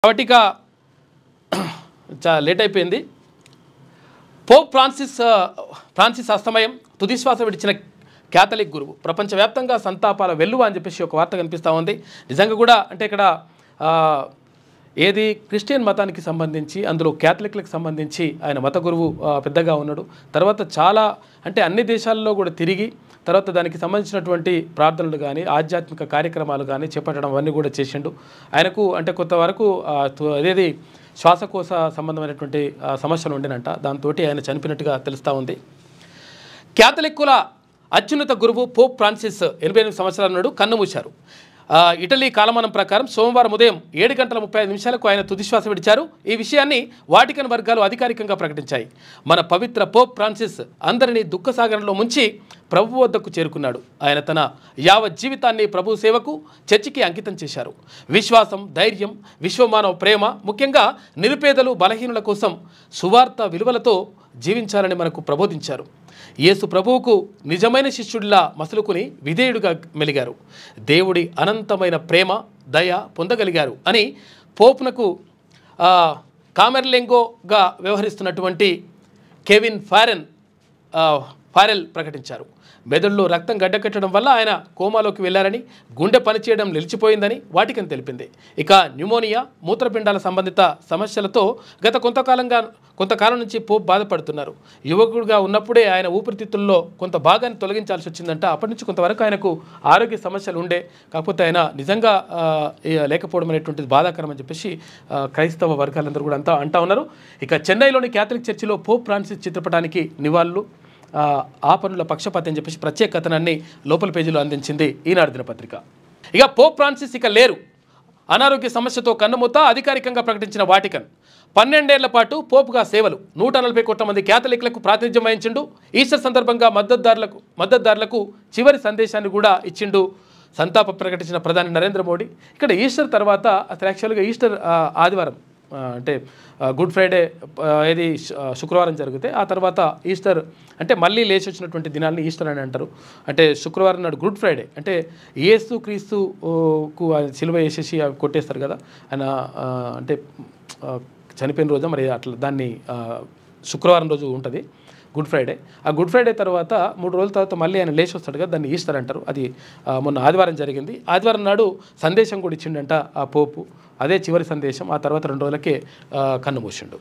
కాబట్టి ఇక చాలా లేట్ అయిపోయింది. పోప్ ఫ్రాన్సిస్ అస్తమయం, తుదిశ్వాస విడిచిన క్యాథలిక్ గురువు, ప్రపంచవ్యాప్తంగా సంతాపాల వెల్లువ అని చెప్పేసి ఒక వార్త కనిపిస్తూ ఉంది. నిజంగా కూడా అంటే ఇక్కడ ఏది క్రిస్టియన్ మతానికి సంబంధించి, అందులో క్యాథలిక్లకు సంబంధించి ఆయన మత గురువు పెద్దగా ఉన్నాడు. తర్వాత చాలా అంటే అన్ని దేశాల్లో కూడా తిరిగి తర్వాత దానికి సంబంధించినటువంటి ప్రార్థనలు కానీ ఆధ్యాత్మిక కార్యక్రమాలు కానీ చేపట్టడం అవన్నీ కూడా చేసిండు. ఆయనకు అంటే కొంతవరకు అదేది శ్వాసకోశ సంబంధమైనటువంటి సమస్యలు ఉండినంట. దాంతో ఆయన చనిపోయినట్టుగా తెలుస్తూ ఉంది. క్యాథలిక్కుల అత్యున్నత గురువు పోప్ ఫ్రాన్సిస్ 88 సంవత్సరాల నాడు కన్నుమూశారు. ఇటలీ కాలమానం ప్రకారం సోమవారం ఉదయం 7:35 ఆయన తుదిశ్వాస విడిచారు. ఈ విషయాన్ని వాటికన్ వర్గాలు అధికారికంగా ప్రకటించాయి. మన పవిత్ర పోప్ ఫ్రాన్సిస్ అందరినీ దుఃఖసాగరంలో ముంచి ప్రభు వద్దకు చేరుకున్నాడు. ఆయన తన యావత్ జీవితాన్ని ప్రభు సేవకు, చర్చికి అంకితం చేశారు. విశ్వాసం, ధైర్యం, విశ్వమానవ ప్రేమ, ముఖ్యంగా నిరుపేదలు, బలహీనుల కోసం సువార్త విలువలతో జీవించాలని మనకు ప్రబోధించారు. యేసు ప్రభువుకు నిజమైన శిష్యుడిలా మసులుకుని విధేయుడిగా మెలిగారు. దేవుడి అనంతమైన ప్రేమ, దయ పొందగలిగారు అని పోప్నకు కామెర్లెంగోగా వ్యవహరిస్తున్నటువంటి కెవిన్ ఫారెల్ ప్రకటించారు. మెదడులో రక్తం గడ్డకట్టడం వల్ల ఆయన కోమాలోకి వెళ్లారని, గుండె పనిచేయడం నిలిచిపోయిందని వాటికన్ తెలిపింది. ఇక న్యూమోనియా, మూత్రపిండాల సంబంధిత సమస్యలతో గత కొంతకాలం నుంచి పోప్ బాధపడుతున్నారు. యువకుడిగా ఉన్నప్పుడే ఆయన ఊపిరితిత్తుల్లో కొంత భాగాన్ని తొలగించాల్సి వచ్చిందంట. అప్పటి నుంచి కొంతవరకు ఆయనకు ఆరోగ్య సమస్యలు ఉండే, కాకపోతే ఆయన నిజంగా లేకపోవడం అనేటువంటిది బాధాకరం అని చెప్పేసి క్రైస్తవ వర్గాలందరూ కూడా అంటా ఉన్నారు. ఇక చెన్నైలోని క్యాథలిక్ చర్చిలో పోప్ ఫ్రాన్సిస్ చిత్రపటానికి నివాళులు, ఆ పనుల పక్షపాతం అని చెప్పేసి ప్రత్యేక కథనాన్ని లోపల పేజీలో అందించింది ఈనాడు దినపత్రిక. ఇక పోప్ ఫ్రాన్సిస్ ఇక లేరు, అనారోగ్య సమస్యతో కన్నుమూత అధికారికంగా ప్రకటించిన వాటికన్. 12 ఏళ్ల పాటు పోపుగా సేవలు, 140 కోట్ల మంది క్యాథలిక్లకు ప్రాతినిధ్యం వహించిండు. ఈస్టర్ సందర్భంగా మద్దతుదారులకు చివరి సందేశాన్ని కూడా ఇచ్చిండు. సంతాపం ప్రకటించిన ప్రధాని నరేంద్ర మోడీ. ఇక్కడ ఈస్టర్ తర్వాత అసలు యాక్చువల్గా ఈస్టర్ ఆదివారం అంటే గుడ్ ఫ్రైడే ఏది శుక్రవారం జరిగితే ఆ తర్వాత ఈస్టర్ అంటే మళ్ళీ లేచి వచ్చినటువంటి దినాన్ని ఈస్టర్ అని అంటారు. అంటే శుక్రవారం నాడు గుడ్ ఫ్రైడే అంటే యేసు క్రీస్తుకు సిలువ వేసేసి అవి కొట్టేస్తారు కదా, ఆయన అంటే చనిపోయిన రోజు మరి అట్లా దాన్ని శుక్రవారం రోజు ఉంటుంది గుడ్ ఫ్రైడే. ఆ గుడ్ ఫ్రైడే తర్వాత 3 రోజుల తర్వాత మళ్ళీ ఆయన లేచి వస్తాడు కదా, దాన్ని ఈస్టర్ అంటారు. అది మొన్న ఆదివారం జరిగింది. ఆదివారం నాడు సందేశం కూడా ఇచ్చిండంట ఆ పోపు. అదే చివరి సందేశం. ఆ తర్వాత 2 రోజులకే కన్నుమూసిండు.